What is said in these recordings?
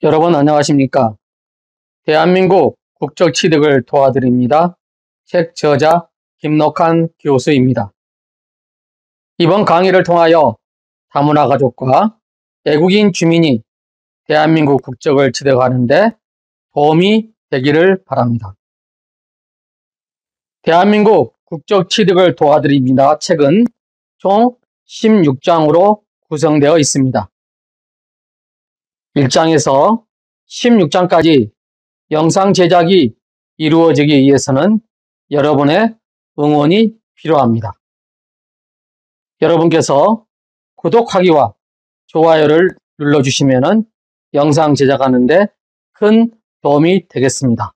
여러분 안녕하십니까? 대한민국 국적 취득을 도와드립니다. 책 저자 김록한 교수입니다. 이번 강의를 통하여 다문화 가족과 외국인 주민이 대한민국 국적을 취득하는 데 도움이 되기를 바랍니다. 대한민국 국적 취득을 도와드립니다. 책은 총 16장으로 구성되어 있습니다. 1장에서 16장까지 영상 제작이 이루어지기 위해서는 여러분의 응원이 필요합니다. 여러분께서 구독하기와 좋아요를 눌러주시면 영상 제작하는데 큰 도움이 되겠습니다.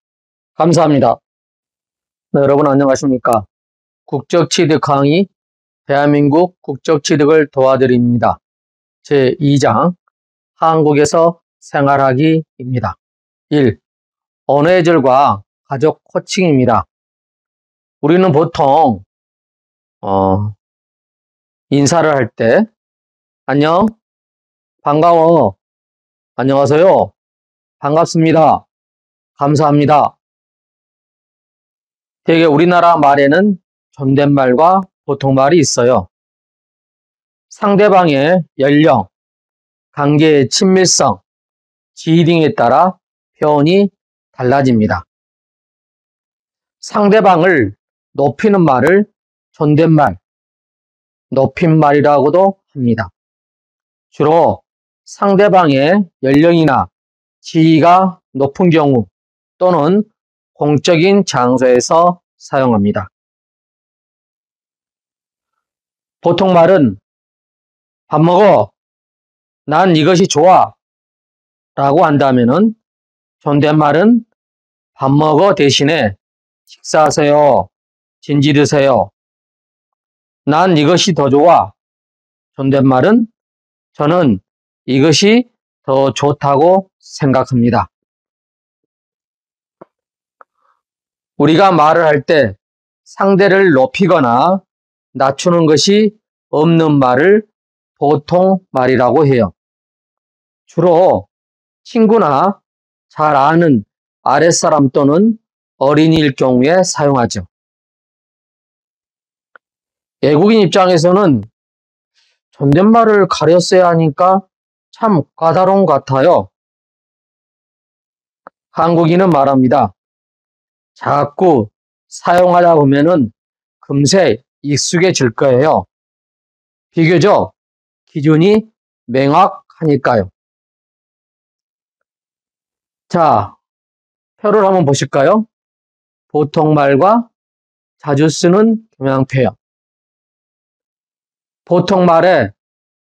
감사합니다. 네, 여러분 안녕하십니까? 국적취득 강의 대한민국 국적취득을 도와드립니다. 제2장 한국에서 생활하기입니다. 1. 언어의 절과 가족 호칭입니다. 우리는 보통 인사를 할 때 안녕, 반가워, 안녕하세요, 반갑습니다, 감사합니다. 되게 우리나라 말에는 존댓말과 보통말이 있어요. 상대방의 연령, 관계의 친밀성, 지위 등에 따라 표현이 달라집니다. 상대방을 높이는 말을 존댓말, 높임말이라고도 합니다. 주로 상대방의 연령이나 지위가 높은 경우 또는 공적인 장소에서 사용합니다. 보통말은 밥 먹어, 난 이것이 좋아 라고 한다면은 존댓말은 밥 먹어 대신에 식사하세요, 진지 드세요. 난 이것이 더 좋아. 존댓말은 저는 이것이 더 좋다고 생각합니다. 우리가 말을 할 때 상대를 높이거나 낮추는 것이 없는 말을 보통말이라고 해요. 주로 친구나 잘 아는 아랫사람 또는 어린이일 경우에 사용하죠. 외국인 입장에서는 존댓말을 가려 써야 하니까 참 까다로운 것 같아요. 한국인은 말합니다. 자꾸 사용하다 보면은 금세 익숙해질 거예요. 비교적 기준이 명확하니까요. 자, 표를 한번 보실까요? 보통말과 자주 쓰는 교양표현. 보통말에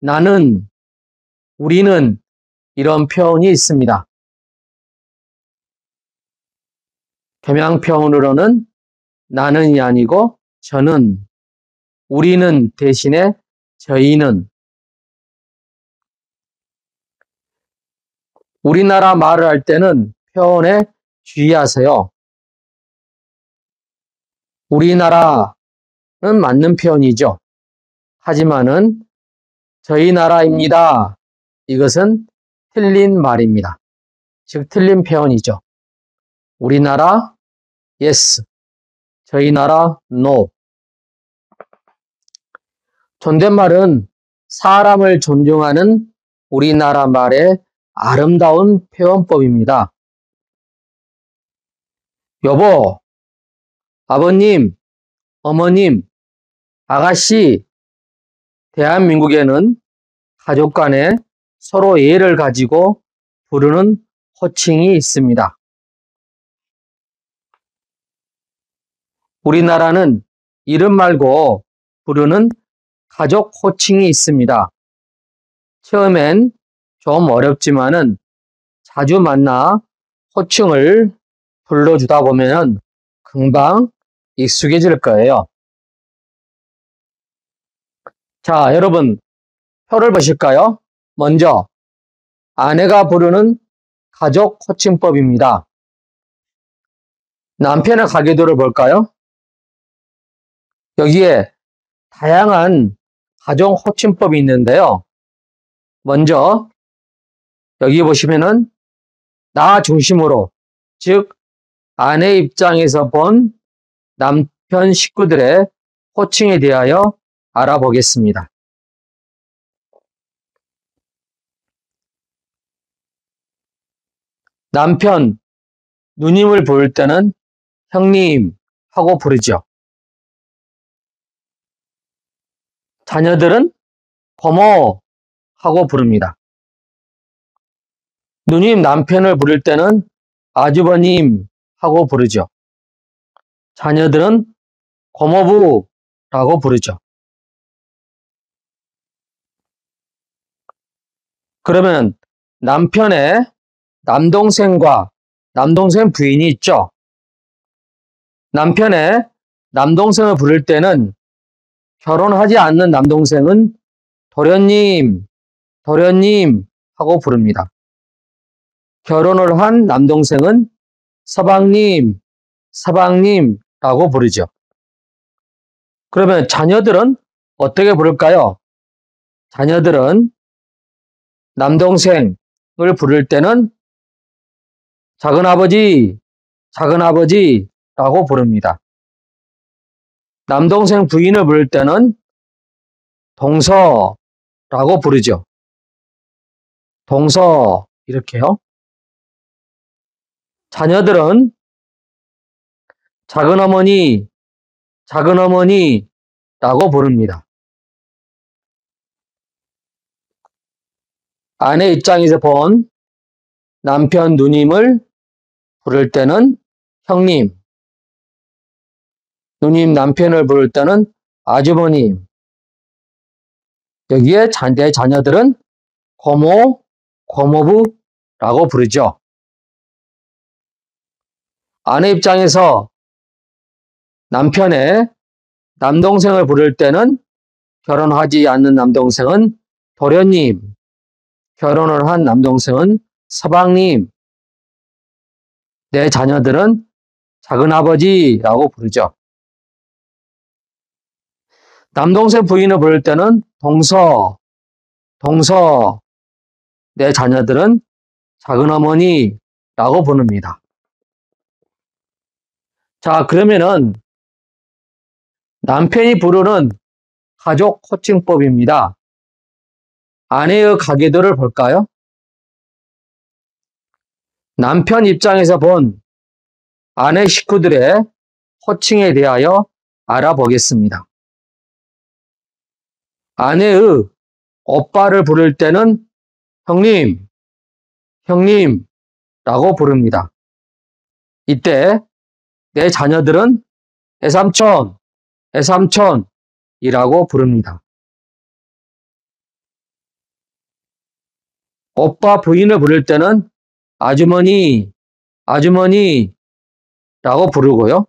나는, 우리는 이런 표현이 있습니다. 교양표현으로는 나는이 아니고 저는, 우리는 대신에 저희는. 우리나라 말을 할 때는 표현에 주의하세요. 우리나라는 맞는 표현이죠. 하지만은 저희 나라입니다. 이것은 틀린 말입니다. 즉 틀린 표현이죠. 우리나라 yes, 저희 나라 no. 존댓말은 사람을 존중하는 우리나라 말의 아름다운 표현법입니다. 여보, 아버님, 어머님, 아가씨. 대한민국에는 가족 간에 서로 예를 가지고 부르는 호칭이 있습니다. 우리나라는 이름 말고 부르는 가족 호칭이 있습니다. 처음엔 좀 어렵지만은 자주 만나 호칭을 불러주다 보면 금방 익숙해질 거예요. 자, 여러분 표를 보실까요? 먼저 아내가 부르는 가족 호칭법입니다. 남편의 가계도를 볼까요? 여기에 다양한 가족 호칭법이 있는데요. 먼저 여기 보시면은 나 중심으로, 즉 아내 입장에서 본 남편 식구들의 호칭에 대하여 알아보겠습니다. 남편, 누님을 부를 때는 형님 하고 부르죠. 자녀들은 고모 하고 부릅니다. 누님 남편을 부를 때는 아주버님 하고 부르죠. 자녀들은 고모부라고 부르죠. 그러면 남편의 남동생과 남동생 부인이 있죠. 남편의 남동생을 부를 때는 결혼하지 않는 남동생은 도련님, 도련님 하고 부릅니다. 결혼을 한 남동생은 서방님, 서방님라고 부르죠. 그러면 자녀들은 어떻게 부를까요? 자녀들은 남동생을 부를 때는 작은아버지, 작은아버지라고 부릅니다. 남동생 부인을 부를 때는 동서라고 부르죠. 동서 이렇게요. 자녀들은 작은어머니, 작은어머니라고 부릅니다. 아내 입장에서 본 남편 누님을 부를 때는 형님, 누님 남편을 부를 때는 아주버님, 여기에 내 자녀들은 고모, 고모부라고 부르죠. 아내 입장에서 남편의 남동생을 부를 때는 결혼하지 않는 남동생은 도련님, 결혼을 한 남동생은 서방님, 내 자녀들은 작은아버지라고 부르죠. 남동생 부인을 부를 때는 동서, 동서, 내 자녀들은 작은어머니라고 부릅니다. 자, 그러면은 남편이 부르는 가족 호칭법입니다. 아내의 가계도를 볼까요? 남편 입장에서 본 아내 식구들의 호칭에 대하여 알아보겠습니다. 아내의 오빠를 부를 때는 형님, 형님라고 부릅니다. 이때 내 자녀들은 애삼촌, 애삼촌이라고 부릅니다. 오빠 부인을 부를 때는 아주머니, 아주머니라고 부르고요.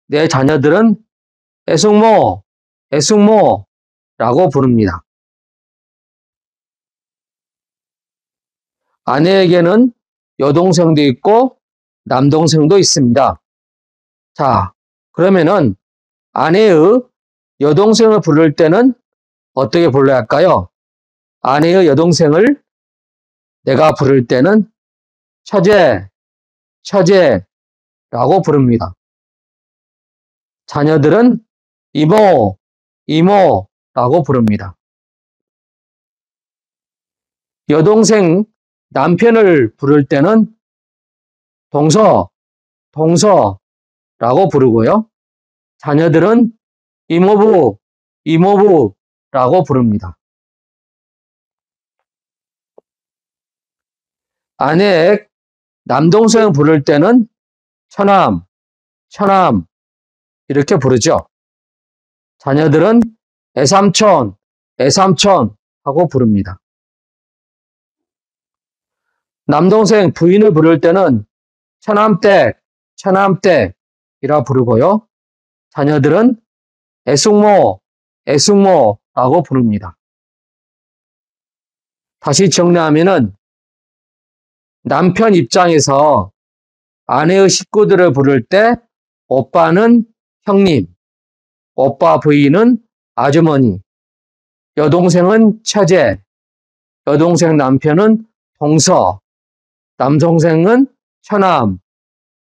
내 자녀들은 애숙모, 애숙모라고 부릅니다. 아내에게는 여동생도 있고 남동생도 있습니다. 자, 그러면은 아내의 여동생을 부를 때는 어떻게 불러야 할까요? 아내의 여동생을 내가 부를 때는 처제, 처제라고 부릅니다. 자녀들은 이모, 이모라고 부릅니다. 여동생 남편을 부를 때는 동서, 동서라고 부르고요. 자녀들은 이모부, 이모부라고 부릅니다. 아내의 남동생을 부를 때는 처남, 처남 이렇게 부르죠. 자녀들은 애삼촌, 애삼촌 하고 부릅니다. 남동생 부인을 부를 때는 처남댁, 처남댁이라 부르고요. 자녀들은 애숙모, 애숙모라고 부릅니다. 다시 정리하면은 남편 입장에서 아내의 식구들을 부를 때 오빠는 형님, 오빠 부인은 아주머니, 여동생은 처제, 여동생 남편은 동서, 남동생은 처남,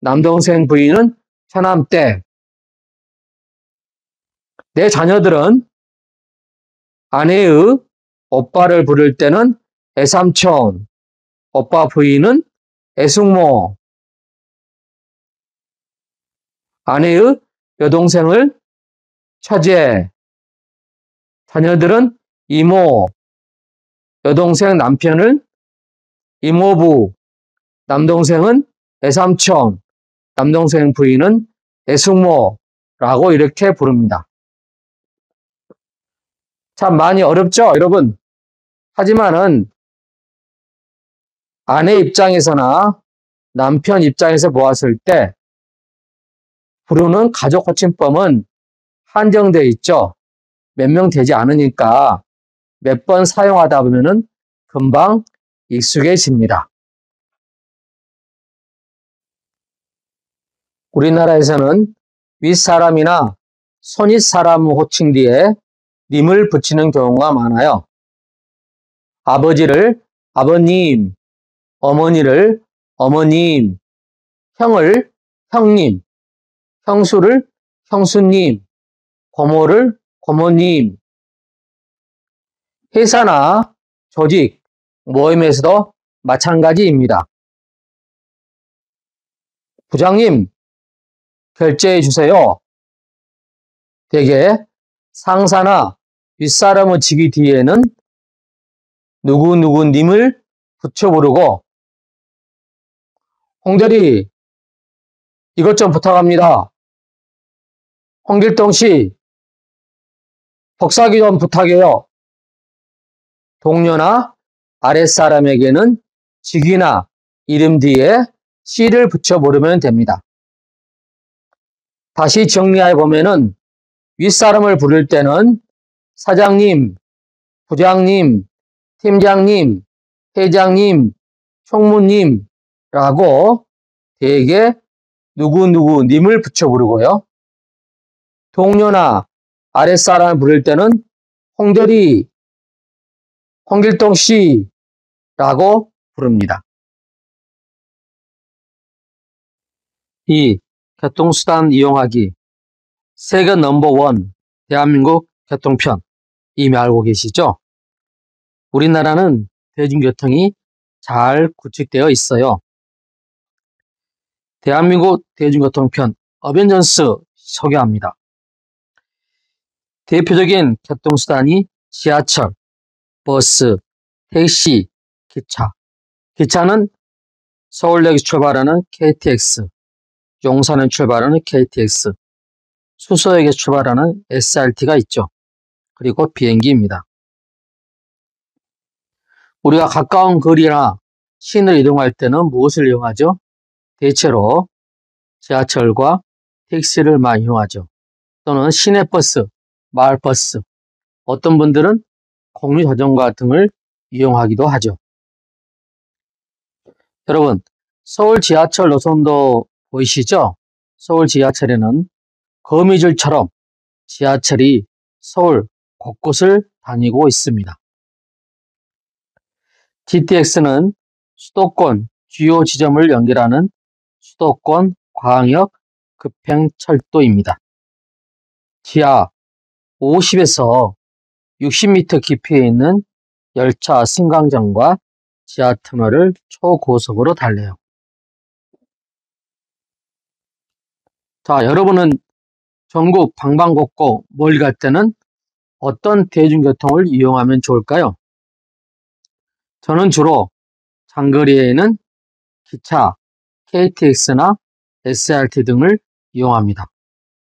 남동생 부인은 처남댁. 내 자녀들은 아내의 오빠를 부를 때는 애삼촌, 오빠 부인은 애숙모, 아내의 여동생을 처제, 자녀들은 이모, 여동생 남편을 이모부, 남동생은 애삼촌, 남동생 부인은 애숙모라고 이렇게 부릅니다. 참 많이 어렵죠, 여러분? 하지만은 아내 입장에서나 남편 입장에서 보았을 때 부르는 가족 호칭법은 한정되어 있죠. 몇 명 되지 않으니까 몇 번 사용하다 보면은 금방 익숙해집니다. 우리나라에서는 윗사람이나 손윗사람 호칭 뒤에 님을 붙이는 경우가 많아요. 아버지를 아버님, 어머니를 어머님, 형을 형님, 형수를 형수님, 고모를 고모님. 회사나 조직, 모임에서도 마찬가지입니다. 부장님, 결제해 주세요. 대개 상사나 윗사람의 직위 뒤에는 누구누구님을 붙여 부르고 홍대리, 이것 좀 부탁합니다. 홍길동씨, 복사기 좀 부탁해요. 동료나 아랫사람에게는 직위나 이름 뒤에 씨를 붙여 부르면 됩니다. 다시 정리해 보면은 윗사람을 부를 때는 사장님, 부장님, 팀장님, 회장님, 총무님라고 대개 누구누구님을 붙여 부르고요. 동료나 아랫사람을 부를 때는 홍대리, 홍길동씨라고 부릅니다. 이 교통수단 이용하기 세계 넘버원 대한민국 교통편 이미 알고 계시죠? 우리나라는 대중교통이 잘 구축되어 있어요. 대한민국 대중교통편 어벤져스 소개합니다. 대표적인 교통수단이 지하철, 버스, 택시, 기차. 기차는 서울역에서 출발하는 KTX, 용산에 출발하는 KTX, 수서역에서 출발하는 SRT가 있죠. 그리고 비행기입니다. 우리가 가까운 거리나 시내를 이동할 때는 무엇을 이용하죠? 대체로 지하철과 택시를 많이 이용하죠. 또는 시내버스, 마을버스, 어떤 분들은 공유자전거 등을 이용하기도 하죠. 여러분, 서울 지하철 노선도 보이시죠? 서울 지하철에는 거미줄처럼 지하철이 서울 곳곳을 다니고 있습니다. GTX는 수도권 주요 지점을 연결하는 수도권 광역 급행철도입니다. 지하 50에서 60m 깊이에 있는 열차 승강장과 지하터널을 초고속으로 달려요. 자, 여러분은 전국 방방곡곡 멀리 갈 때는 어떤 대중교통을 이용하면 좋을까요? 저는 주로 장거리에는 기차, KTX나 SRT 등을 이용합니다.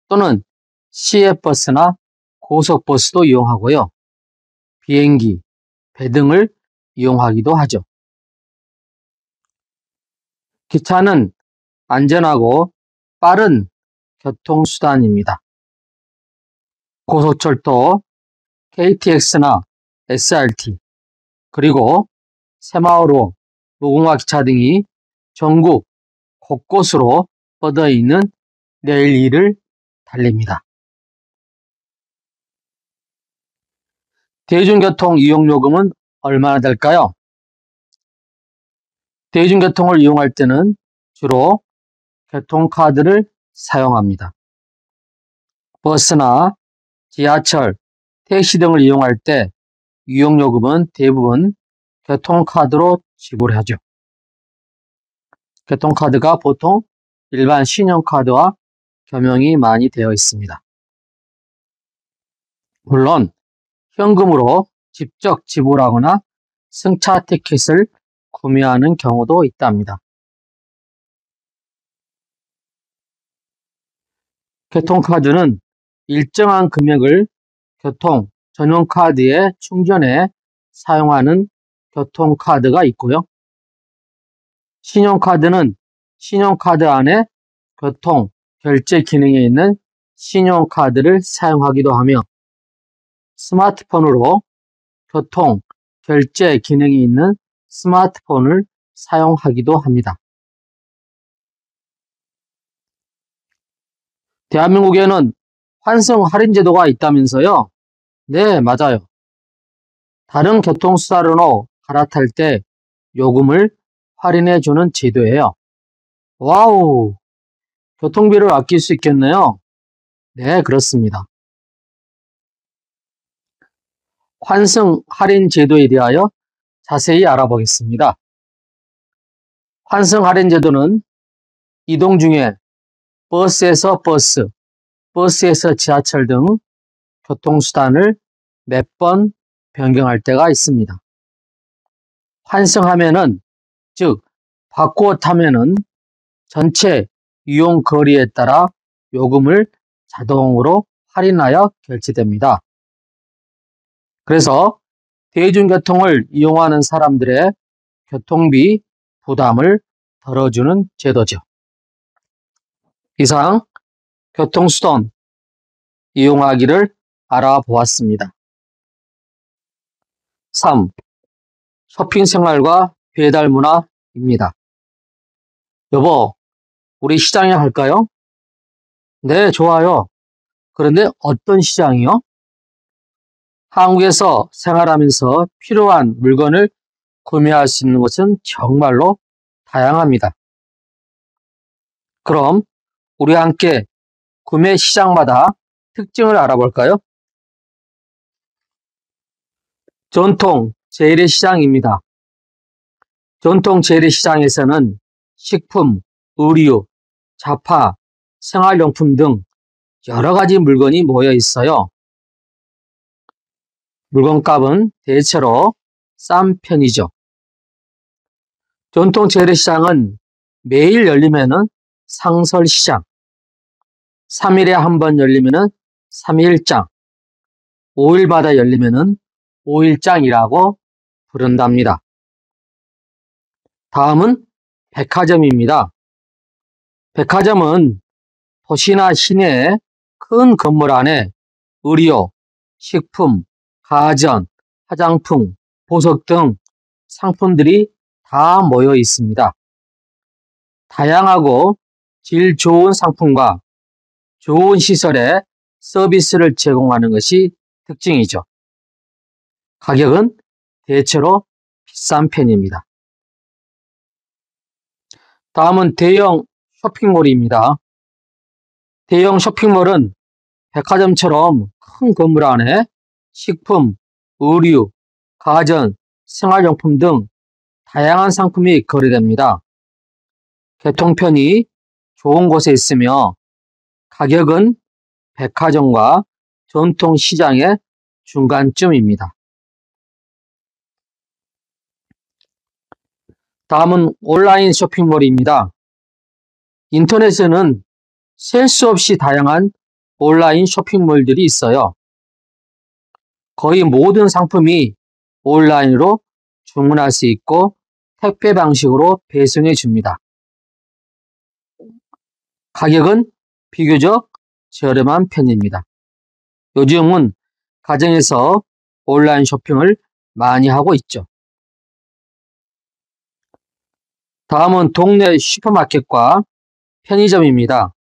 또는 시외버스나 고속버스도 이용하고요. 비행기, 배 등을 이용하기도 하죠. 기차는 안전하고 빠른 교통수단입니다. 고속철도, KTX나 SRT, 그리고 새마을호, 무궁화 기차 등이 전국 곳곳으로 뻗어 있는 레일위를 달립니다. 대중교통 이용요금은 얼마나 될까요? 대중교통을 이용할 때는 주로 교통카드를 사용합니다. 버스나 지하철, 택시 등을 이용할 때 이용요금은 대부분 교통카드로 지불하죠. 교통카드가 보통 일반 신용카드와 겸용이 많이 되어 있습니다. 물론 현금으로 직접 지불하거나 승차 티켓을 구매하는 경우도 있답니다. 교통카드는 일정한 금액을 교통 전용카드에 충전해 사용하는 교통카드가 있고요. 신용카드는 신용카드 안에 교통 결제 기능에 있는 신용카드를 사용하기도 하며 스마트폰으로 교통 결제 기능이 있는 스마트폰을 사용하기도 합니다. 대한민국에는 환승 할인 제도가 있다면서요? 네, 맞아요. 다른 교통수단으로 갈아탈 때 요금을 할인해주는 제도예요. 와우, 교통비를 아낄 수 있겠네요. 네, 그렇습니다. 환승 할인 제도에 대하여 자세히 알아보겠습니다. 환승 할인 제도는 이동 중에 버스에서 버스, 버스에서 지하철 등 교통수단을 몇 번 변경할 때가 있습니다. 환승하면은, 즉 바꾸어 타면은 전체 이용 거리에 따라 요금을 자동으로 할인하여 결제됩니다. 그래서 대중교통을 이용하는 사람들의 교통비 부담을 덜어주는 제도죠. 이상 교통수단 이용하기를 알아보았습니다. 3. 쇼핑 생활과 배달 문화입니다. 여보, 우리 시장에 갈까요? 네, 좋아요. 그런데 어떤 시장이요? 한국에서 생활하면서 필요한 물건을 구매할 수 있는 곳은 정말로 다양합니다. 그럼 우리 함께 구매 시장마다 특징을 알아볼까요? 전통 재래시장입니다. 전통 재래시장에서는 식품, 의류, 잡화, 생활용품 등 여러 가지 물건이 모여 있어요. 물건값은 대체로 싼 편이죠. 전통 재래시장은 매일 열리면은 상설시장, 3일에 한 번 열리면은 3일장, 5일마다 열리면은 5일장이라고 부른답니다. 다음은 백화점입니다. 백화점은 도시나 시내의 큰 건물 안에 의료, 식품, 가전, 화장품, 보석 등 상품들이 다 모여 있습니다. 다양하고 질 좋은 상품과 좋은 시설에 서비스를 제공하는 것이 특징이죠. 가격은 대체로 비싼 편입니다. 다음은 대형 쇼핑몰입니다. 대형 쇼핑몰은 백화점처럼 큰 건물 안에 식품, 의류, 가전, 생활용품 등 다양한 상품이 거래됩니다. 교통편이 좋은 곳에 있으며 가격은 백화점과 전통시장의 중간쯤입니다. 다음은 온라인 쇼핑몰입니다. 인터넷에는 셀 수 없이 다양한 온라인 쇼핑몰들이 있어요. 거의 모든 상품이 온라인으로 주문할 수 있고 택배 방식으로 배송해 줍니다. 가격은 비교적 저렴한 편입니다. 요즘은 가정에서 온라인 쇼핑을 많이 하고 있죠. 다음은 동네 슈퍼마켓과 편의점입니다.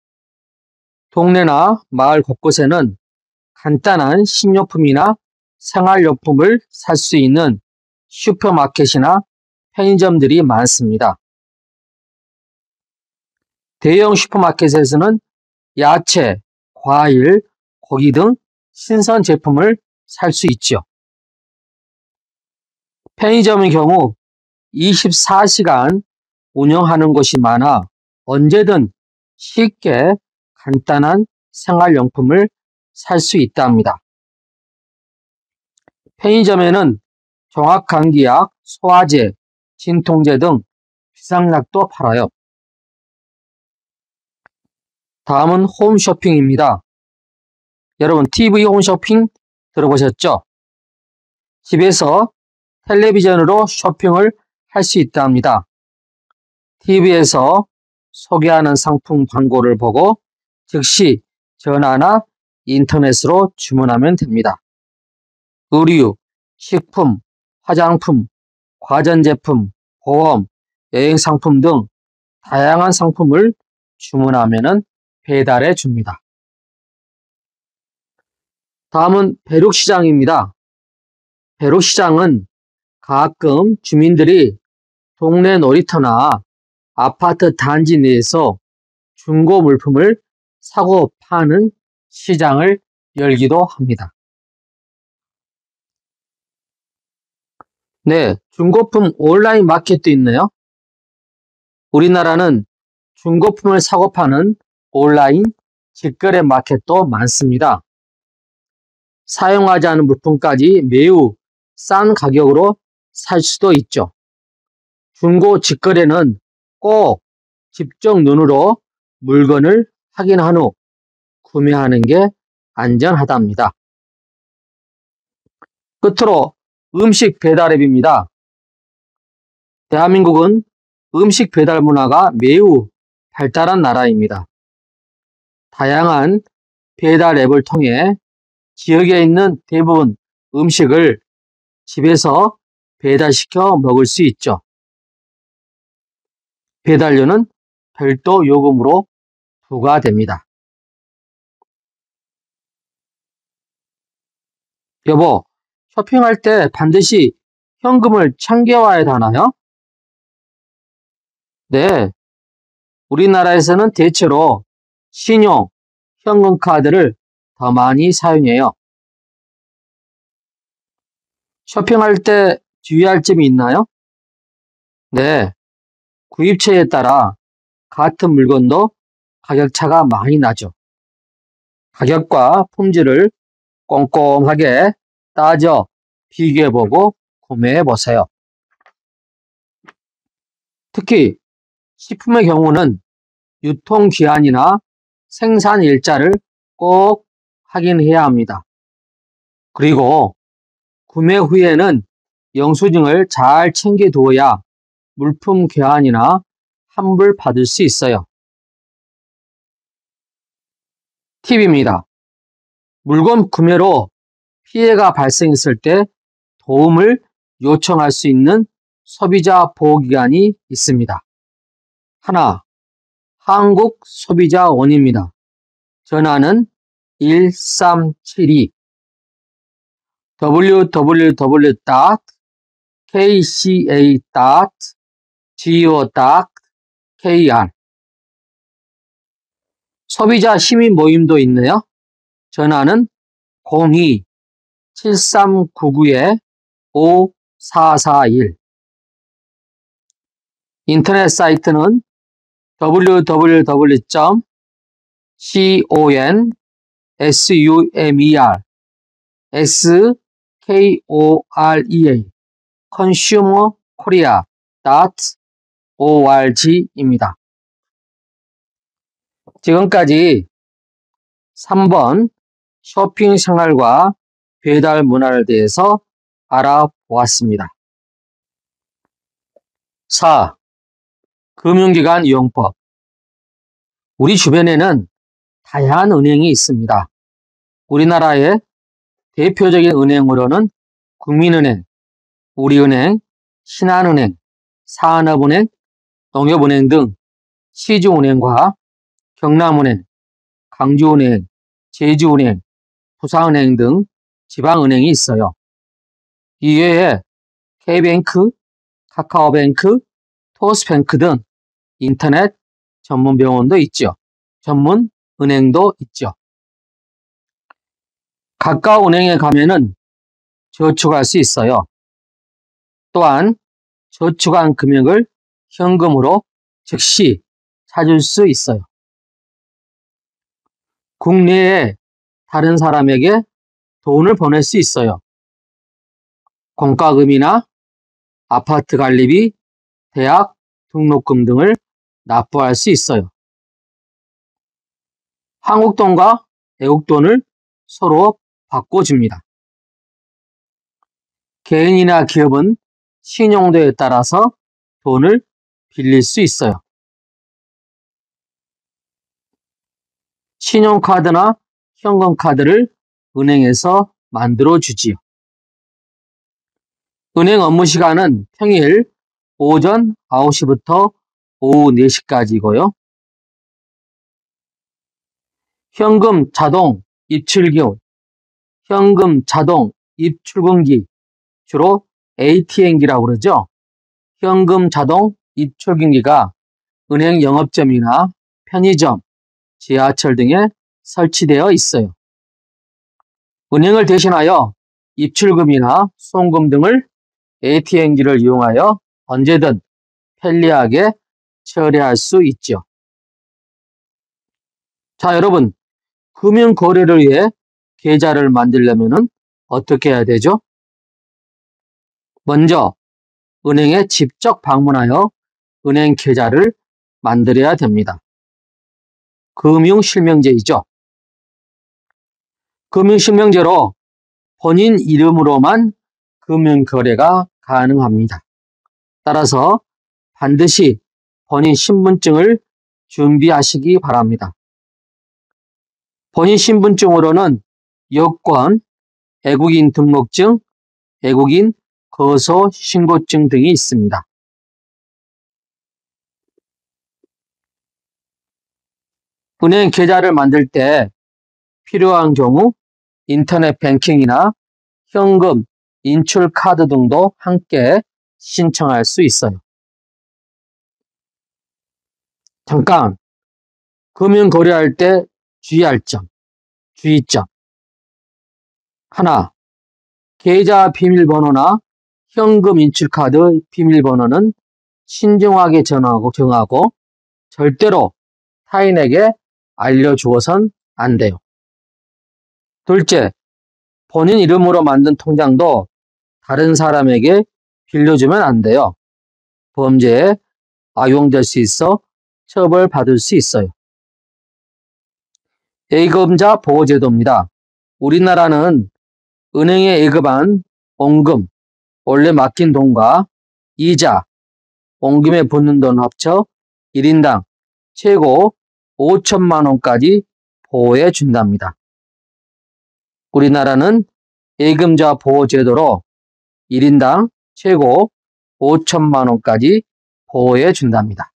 동네나 마을 곳곳에는 간단한 식료품이나 생활용품을 살 수 있는 슈퍼마켓이나 편의점들이 많습니다. 대형 슈퍼마켓에서는 야채, 과일, 고기 등 신선 제품을 살 수 있죠. 편의점의 경우 24시간 운영하는 곳이 많아 언제든 쉽게 간단한 생활용품을 살 수 있답니다. 편의점에는 종합감기약, 소화제, 진통제 등 비상약도 팔아요. 다음은 홈쇼핑입니다. 여러분 TV 홈쇼핑 들어보셨죠? 집에서 텔레비전으로 쇼핑을 할 수 있답니다. TV에서 소개하는 상품 광고를 보고 즉시 전화나 인터넷으로 주문하면 됩니다. 의류, 식품, 화장품, 가전제품, 보험, 여행상품 등 다양한 상품을 주문하면 배달해 줍니다. 다음은 벼룩시장입니다. 벼룩시장은 가끔 주민들이 동네 놀이터나 아파트 단지 내에서 중고 물품을 사고 파는 시장을 열기도 합니다. 네, 중고품 온라인 마켓도 있네요. 우리나라는 중고품을 사고 파는 온라인 직거래 마켓도 많습니다. 사용하지 않은 물품까지 매우 싼 가격으로 살 수도 있죠. 중고 직거래는 꼭 직접 눈으로 물건을 확인한 후 구매하는 게 안전하답니다. 끝으로 음식 배달 앱입니다. 대한민국은 음식 배달 문화가 매우 발달한 나라입니다. 다양한 배달 앱을 통해 지역에 있는 대부분 음식을 집에서 배달시켜 먹을 수 있죠. 배달료는 별도 요금으로 부과됩니다. 여보, 쇼핑할 때 반드시 현금을 챙겨와야 하나요? 네, 우리나라에서는 대체로 신용, 현금카드를 더 많이 사용해요. 쇼핑할 때 주의할 점이 있나요? 네, 구입처에 따라 같은 물건도 가격차가 많이 나죠. 가격과 품질을 꼼꼼하게 따져 비교해보고 구매해보세요. 특히 식품의 경우는 유통기한이나 생산 일자를 꼭 확인해야 합니다. 그리고 구매 후에는 영수증을 잘 챙겨두어야 물품 교환이나 환불 받을 수 있어요. 팁입니다. 물건 구매로 피해가 발생했을 때 도움을 요청할 수 있는 소비자 보호기관이 있습니다. 하나, 한국소비자원입니다. 전화는 1372 www.kca.go.kr 소비자 시민 모임도 있네요. 전화는 02-7399-5441 인터넷 사이트는 consumerkorea.org입니다. 지금까지 3번 쇼핑 생활과 배달 문화에 대해서 알아보았습니다. 4. 금융기관 이용법. 우리 주변에는 다양한 은행이 있습니다. 우리나라의 대표적인 은행으로는 국민은행, 우리은행, 신한은행, 산업은행, 농협은행 등 시중은행과 경남은행, 강주은행, 제주은행, 부산은행 등 지방은행이 있어요. 이외에 K뱅크, 카카오뱅크, 토스뱅크 등 인터넷 전문 병원도 있죠. 전문 은행도 있죠. 가까운 은행에 가면은 저축할 수 있어요. 또한 저축한 금액을 현금으로 즉시 찾을 수 있어요. 국내에 다른 사람에게 돈을 보낼 수 있어요. 공과금이나 아파트 관리비, 대학 등록금 등을 납부할 수 있어요. 한국 돈과 외국 돈을 서로 바꿔줍니다. 개인이나 기업은 신용도에 따라서 돈을 빌릴 수 있어요. 신용카드나 현금카드를 은행에서 만들어주지요. 은행 업무 시간은 평일 오전 9시부터 오후 4시까지고요. 현금 자동 입출기, 현금 자동 입출금기, 주로 ATM기라고 그러죠. 현금 자동 입출금기가 은행 영업점이나 편의점, 지하철 등에 설치되어 있어요. 은행을 대신하여 입출금이나 송금 등을 ATM기를 이용하여 언제든 편리하게 처리할 수 있죠. 자, 여러분, 금융거래를 위해 계좌를 만들려면 어떻게 해야 되죠? 먼저 은행에 직접 방문하여 은행 계좌를 만들어야 됩니다. 금융실명제이죠. 금융실명제로 본인 이름으로만 금융거래가 가능합니다. 따라서 반드시 본인 신분증을 준비하시기 바랍니다. 본인 신분증으로는 여권, 외국인 등록증, 외국인 거소 신고증 등이 있습니다. 은행 계좌를 만들 때 필요한 경우 인터넷 뱅킹이나 현금, 인출 카드 등도 함께 신청할 수 있어요. 잠깐, 금융 거래할 때 주의할 점, 주의점. 하나, 계좌 비밀번호나 현금 인출 카드 비밀번호는 신중하게 정하고 절대로 타인에게 알려주어선 안 돼요. 둘째, 본인 이름으로 만든 통장도 다른 사람에게 빌려주면 안 돼요. 범죄에 악용될 수 있어 처벌받을 수 있어요. 예금자 보호제도입니다. 우리나라는 은행에 예금한 원금, 원래 맡긴 돈과 이자, 원금에 붙는 돈 합쳐 1인당 최고 5천만 원까지 보호해 준답니다. 우리나라는 예금자 보호제도로 1인당 최고 5천만 원까지 보호해 준답니다.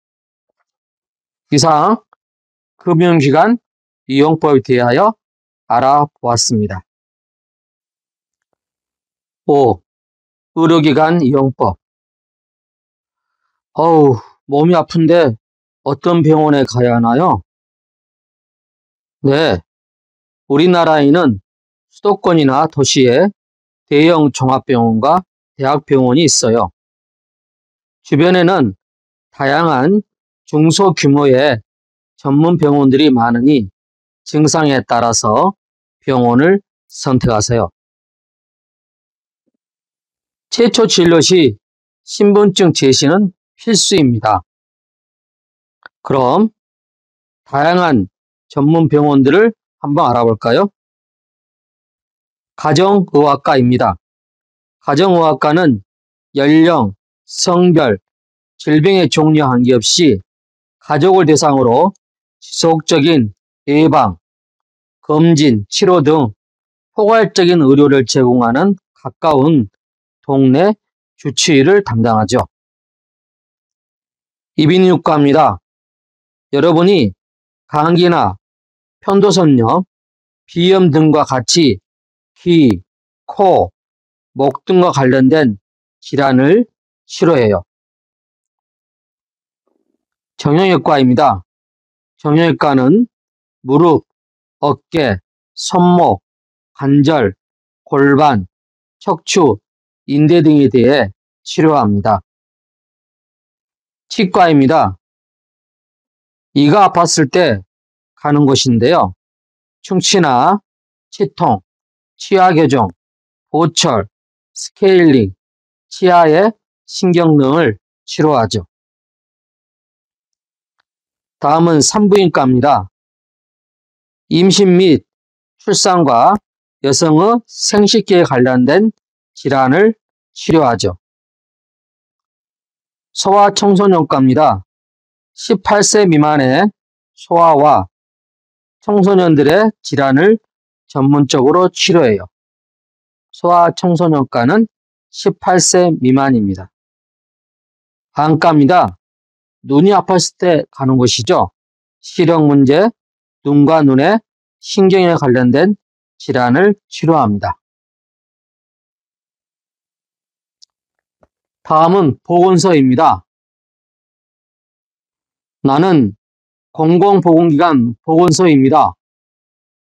이상 금융기관 이용법에 대하여 알아보았습니다. 5. 의료기관 이용법. 몸이 아픈데 어떤 병원에 가야 하나요? 네, 우리나라에는 수도권이나 도시에 대형 종합병원과 대학병원이 있어요. 주변에는 다양한 중소규모의 전문 병원들이 많으니 증상에 따라서 병원을 선택하세요. 최초 진료 시 신분증 제시는 필수입니다. 그럼 다양한 전문 병원들을 한번 알아볼까요? 가정의학과입니다. 가정의학과는 연령, 성별, 질병의 종류에 관계없이 가족을 대상으로 지속적인 예방, 검진, 치료 등 포괄적인 의료를 제공하는 가까운 동네 주치의를 담당하죠. 이비인후과입니다. 여러분이 감기나 편도선염, 비염 등과 같이 귀, 코, 목 등과 관련된 질환을 치료해요. 정형외과입니다. 정형외과는 무릎, 어깨, 손목, 관절, 골반, 척추, 인대 등에 대해 치료합니다. 치과입니다. 이가 아팠을 때 가는 곳인데요. 충치나 치통, 치아 교정, 보철, 스케일링, 치아의 신경 등을 치료하죠. 다음은 산부인과입니다. 임신 및 출산과 여성의 생식기에 관련된 질환을 치료하죠. 소아청소년과입니다. 18세 미만의 소아와 청소년들의 질환을 전문적으로 치료해요. 소아청소년과는 18세 미만입니다. 안과입니다. 눈이 아팠을 때 가는 곳이죠. 시력 문제, 눈과 눈의 신경에 관련된 질환을 치료합니다. 다음은 보건소입니다. 나는 공공보건기관 보건소입니다.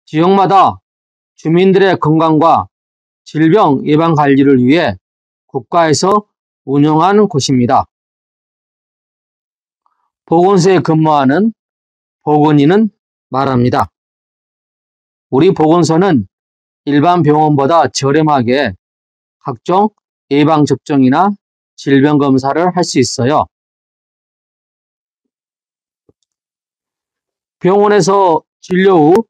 지역마다 주민들의 건강과 질병 예방 관리를 위해 국가에서 운영하는 곳입니다. 보건소에 근무하는 보건의는 말합니다. 우리 보건소는 일반 병원보다 저렴하게 각종 예방접종이나 질병검사를 할 수 있어요. 병원에서 진료 후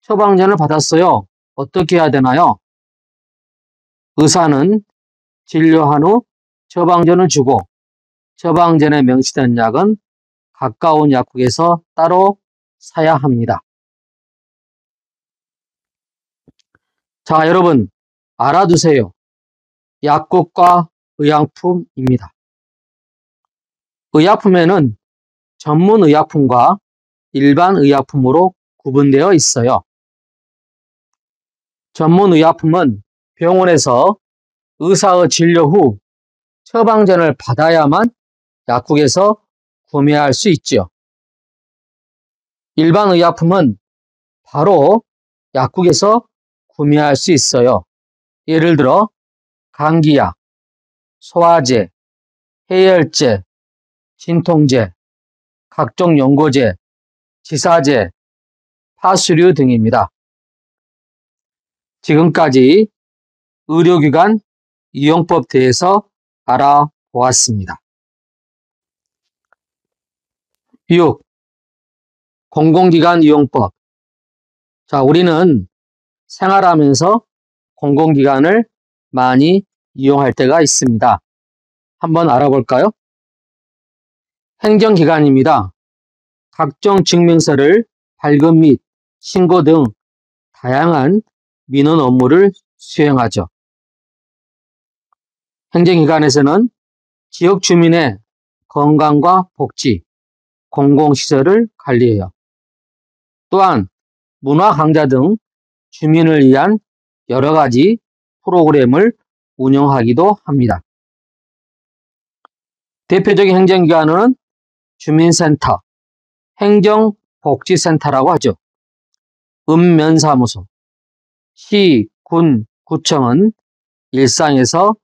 처방전을 받았어요. 어떻게 해야 되나요? 의사는 진료한 후 처방전을 주고 처방전에 명시된 약은 가까운 약국에서 따로 사야 합니다. 자, 여러분 알아두세요. 약국과 의약품입니다. 의약품에는 전문 의약품과 일반 의약품으로 구분되어 있어요. 전문 의약품은 병원에서 의사의 진료 후 처방전을 받아야만 약국에서 구매할 수 있죠. 일반 의약품은 바로 약국에서 구매할 수 있어요. 예를 들어 감기약, 소화제, 해열제, 진통제, 각종 연고제, 지사제, 파수류 등입니다. 지금까지 의료기관 이용법 대해서 알아보았습니다. 6. 공공기관 이용법. 자, 우리는 생활하면서 공공기관을 많이 이용할 때가 있습니다. 한번 알아볼까요? 행정기관입니다. 각종 증명서를 발급 및 신고 등 다양한 민원 업무를 수행하죠. 행정기관에서는 지역 주민의 건강과 복지, 공공시설을 관리해요. 또한 문화 강좌 등 주민을 위한 여러 가지 프로그램을 운영하기도 합니다. 대표적인 행정기관은 주민센터, 행정복지센터라고 하죠. 읍면사무소, 시, 군, 구청은 일상에서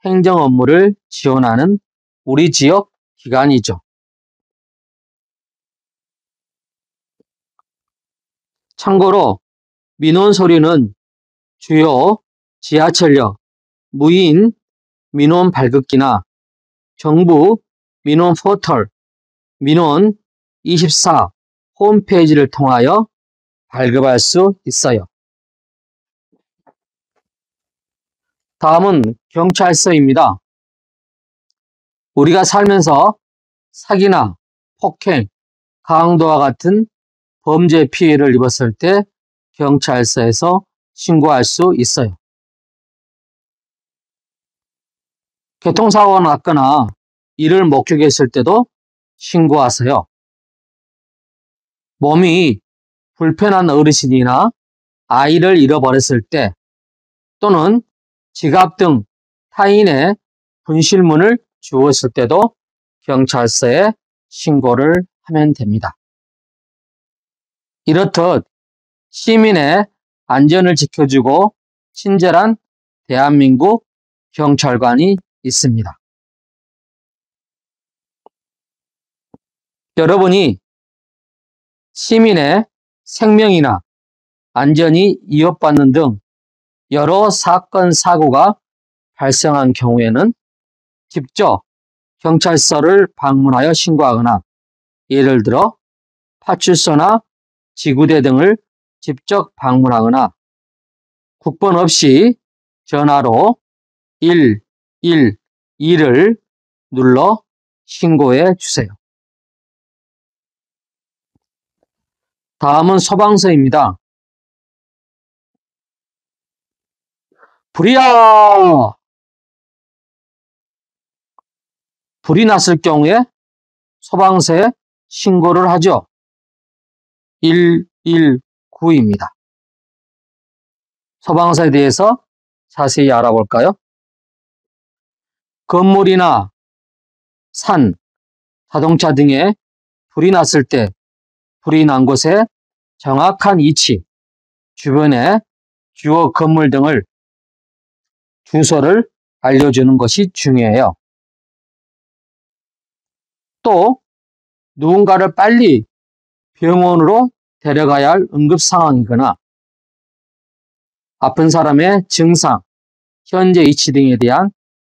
행정 업무를 지원하는 우리 지역 기관이죠. 참고로 민원 서류는 주요 지하철역, 무인 민원 발급기나 정부 민원 포털, 민원24 홈페이지를 통하여 발급할 수 있어요. 다음은 경찰서입니다. 우리가 살면서 사기나 폭행, 강도와 같은 범죄 피해를 입었을 때 경찰서에서 신고할 수 있어요. 교통사고가 났거나 이를 목격했을 때도 신고하세요. 몸이 불편한 어르신이나 아이를 잃어버렸을 때 또는 지갑 등 타인의 분실물을 주웠을 때도 경찰서에 신고를 하면 됩니다. 이렇듯 시민의 안전을 지켜주고 친절한 대한민국 경찰관이 있습니다. 여러분이 시민의 생명이나 안전이 위협받는 등 여러 사건, 사고가 발생한 경우에는 직접 경찰서를 방문하여 신고하거나 예를 들어 파출소나 지구대 등을 직접 방문하거나 국번 없이 전화로 112를 눌러 신고해 주세요. 다음은 소방서입니다. 불이야! 불이 났을 경우에 소방서에 신고를 하죠. 119입니다. 소방서에 대해서 자세히 알아볼까요? 건물이나 산, 자동차 등에 불이 났을 때 불이 난 곳의 정확한 위치, 주변의 주요 건물 등을 주소를 알려주는 것이 중요해요. 또 누군가를 빨리 병원으로 데려가야 할 응급 상황이거나 아픈 사람의 증상, 현재 위치 등에 대한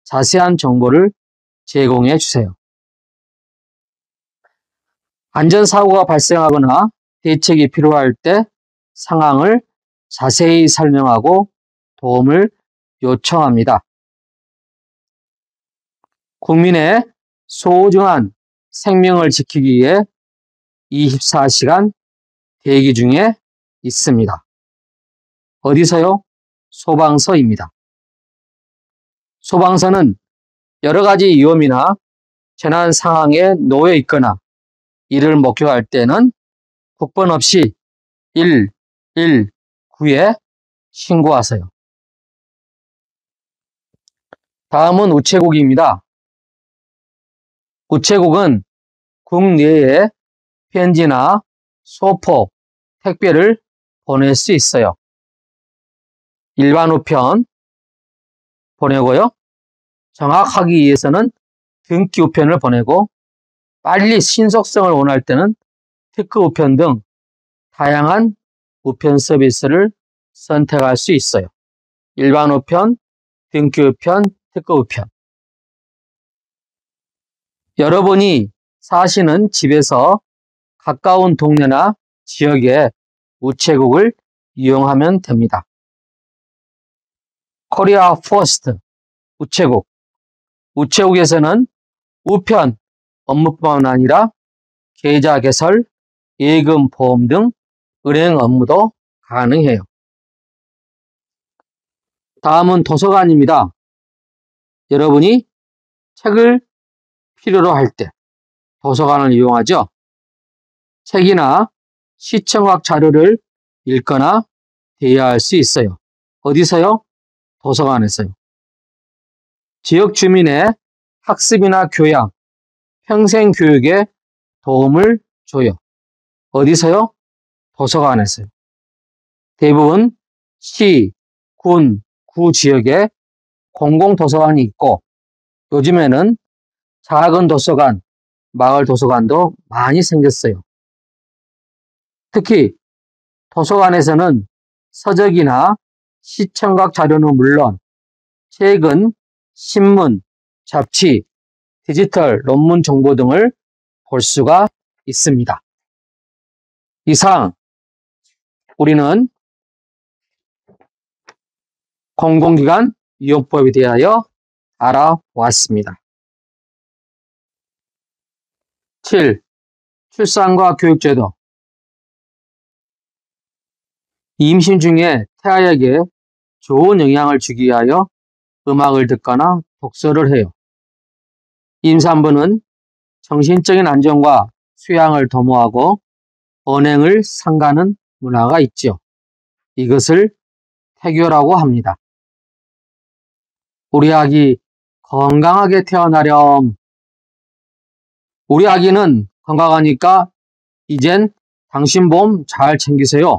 자세한 정보를 제공해 주세요. 안전사고가 발생하거나 대책이 필요할 때 상황을 자세히 설명하고 도움을 요청합니다. 국민의 소중한 생명을 지키기 위해 24시간 대기 중에 있습니다. 어디서요? 소방서입니다. 소방서는 여러 가지 위험이나 재난 상황에 놓여 있거나 이를 목격할 때는 국번 없이 119에 신고하세요. 다음은 우체국입니다. 우체국은 국내에 편지나 소포, 택배를 보낼 수 있어요. 일반 우편 보내고요. 정확하기 위해서는 등기 우편을 보내고 빨리 신속성을 원할 때는 특급 우편 등 다양한 우편 서비스를 선택할 수 있어요. 일반 우편, 등기 우편, 특급 우편. 여러분이 사시는 집에서 가까운 동네나 지역에 우체국을 이용하면 됩니다. 코리아 포스트 우체국. 우체국에서는 우편 업무뿐만 아니라 계좌 개설, 예금 보험 등 은행 업무도 가능해요. 다음은 도서관입니다. 여러분이 책을 필요로 할 때 도서관을 이용하죠. 책이나 시청각 자료를 읽거나 대여할 수 있어요. 어디서요? 도서관에서요. 지역 주민의 학습이나 교양, 평생 교육에 도움을 줘요. 어디서요? 도서관에서요. 대부분 시, 군, 구 지역에 공공도서관이 있고 요즘에는 작은 도서관, 마을 도서관도 많이 생겼어요. 특히 도서관에서는 서적이나 시청각 자료는 물론 최근 신문, 잡지, 디지털 논문 정보 등을 볼 수가 있습니다. 이상 우리는 공공기관 이용법에 대하여 알아보았습니다. 7. 출산과 교육제도. 임신 중에 태아에게 좋은 영향을 주기 위하여 음악을 듣거나 독서를 해요. 임산부는 정신적인 안정과 수양을 도모하고 언행을 삼가는 문화가 있죠. 이것을 태교라고 합니다. 우리 아기 건강하게 태어나렴. 우리 아기는 건강하니까 이젠 당신 몸 잘 챙기세요.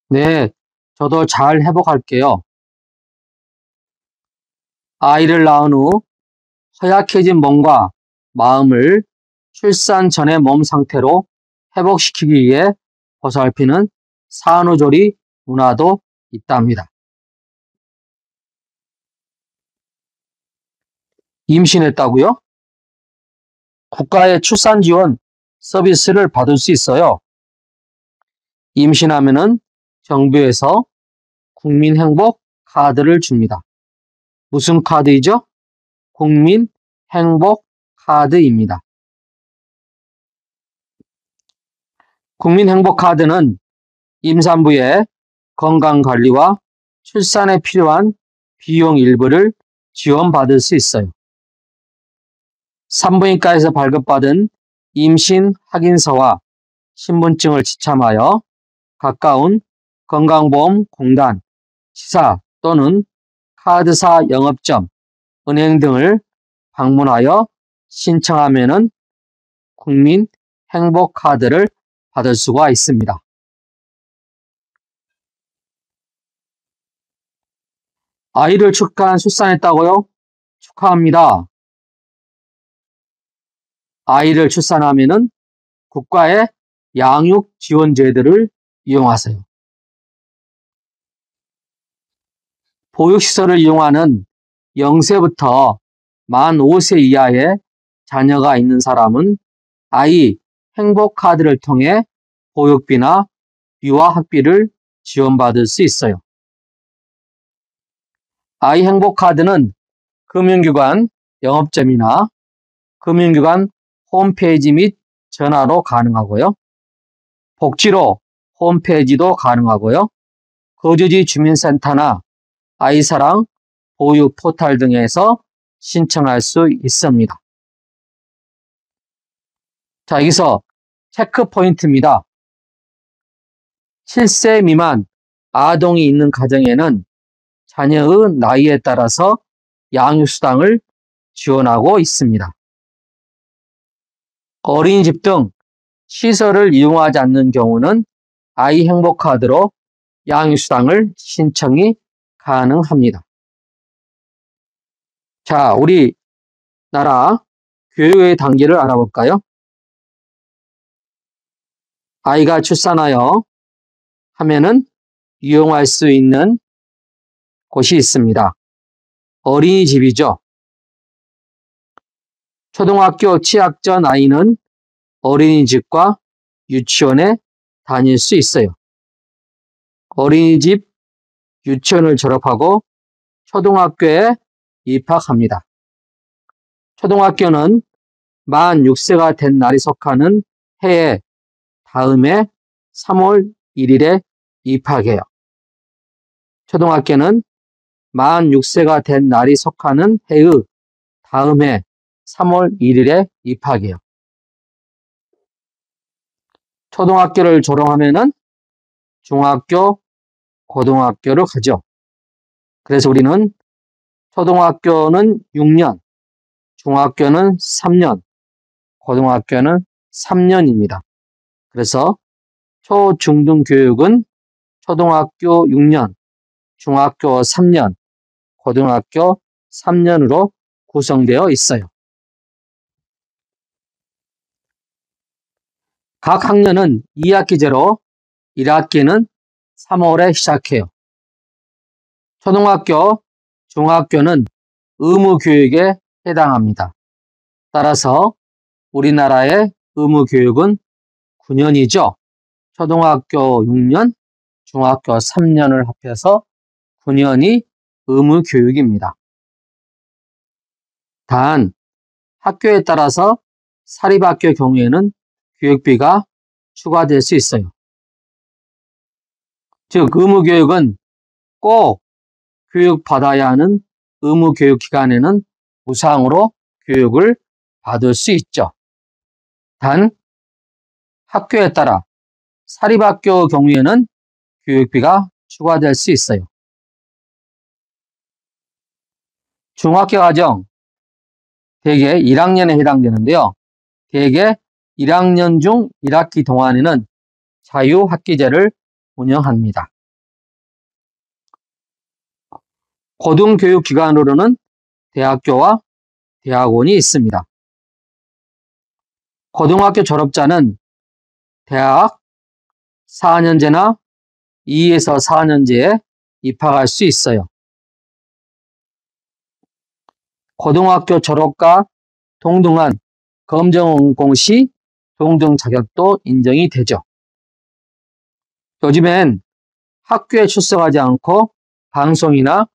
네, 저도 잘 회복할게요. 아이를 낳은 후 허약해진 몸과 마음을 출산 전의 몸 상태로 회복시키기 위해 보살피는 산후조리 문화도 있답니다. 임신했다고요? 국가의 출산 지원 서비스를 받을 수 있어요. 임신하면은 정부에서 국민행복 카드를 줍니다. 무슨 카드이죠? 국민행복 카드입니다. 국민행복 카드는 임산부의 건강관리와 출산에 필요한 비용 일부를 지원받을 수 있어요. 산부인과에서 발급받은 임신 확인서와 신분증을 지참하여 가까운 건강보험공단, 지사 또는 카드사 영업점, 은행 등을 방문하여 신청하면은 국민 행복카드를 받을 수가 있습니다. 아이를 출산했다고요? 축하합니다. 아이를 출산하면은 국가의 양육 지원제도를 이용하세요. 보육시설을 이용하는 0세부터 만 5세 이하의 자녀가 있는 사람은 아이 행복카드를 통해 보육비나 유아학비를 지원받을 수 있어요. 아이 행복카드는 금융기관 영업점이나 금융기관 홈페이지 및 전화로 가능하고요. 복지로 홈페이지도 가능하고요. 거주지 주민센터나 아이사랑 보육 포털 등에서 신청할 수 있습니다. 자, 여기서 체크 포인트입니다. 7세 미만 아동이 있는 가정에는 자녀의 나이에 따라서 양육수당을 지원하고 있습니다. 어린이집 등 시설을 이용하지 않는 경우는 아이 행복카드로 양육수당을 신청이 가능합니다. 자, 우리나라 교육의 단계를 알아볼까요? 아이가 출산하여 하면은 이용할 수 있는 곳이 있습니다. 어린이집이죠. 초등학교 취학 전 아이는 어린이집과 유치원에 다닐 수 있어요. 어린이집, 유치원을 졸업하고 초등학교에 입학합니다. 초등학교는 만 6세가 된 날이 속하는 해에 다음해 3월 1일에 입학해요. 초등학교는 만 6세가 된 날이 속하는 해의 다음해 3월 1일에 입학해요. 초등학교를 졸업하면은 중학교, 고등학교를 가죠. 그래서 우리는 초등학교는 6년, 중학교는 3년, 고등학교는 3년입니다. 그래서 초, 중, 등 교육은 초등학교 6년, 중학교 3년, 고등학교 3년으로 구성되어 있어요. 각 학년은 2학기제로 1학기는 3월에 시작해요. 초등학교, 중학교는 의무교육에 해당합니다. 따라서 우리나라의 의무교육은 9년이죠. 초등학교 6년, 중학교 3년을 합해서 9년이 의무교육입니다. 단, 학교에 따라서 사립학교 경우에는 교육비가 추가될 수 있어요. 즉, 의무교육은 꼭 교육받아야 하는 의무교육기관에는 무상으로 교육을 받을 수 있죠. 단, 학교에 따라 사립학교 경우에는 교육비가 추가될 수 있어요. 중학교 과정, 대개 1학년에 해당되는데요. 대개 1학년 중 1학기 동안에는 자유학기제를 운영합니다. 고등교육기관으로는 대학교와 대학원이 있습니다. 고등학교 졸업자는 대학 4년제나 2에서 4년제에 입학할 수 있어요. 고등학교 졸업과 동등한 검정 시 동등 자격도 인정이 되죠. 요즘엔 학교에 출석하지 않고 방송이나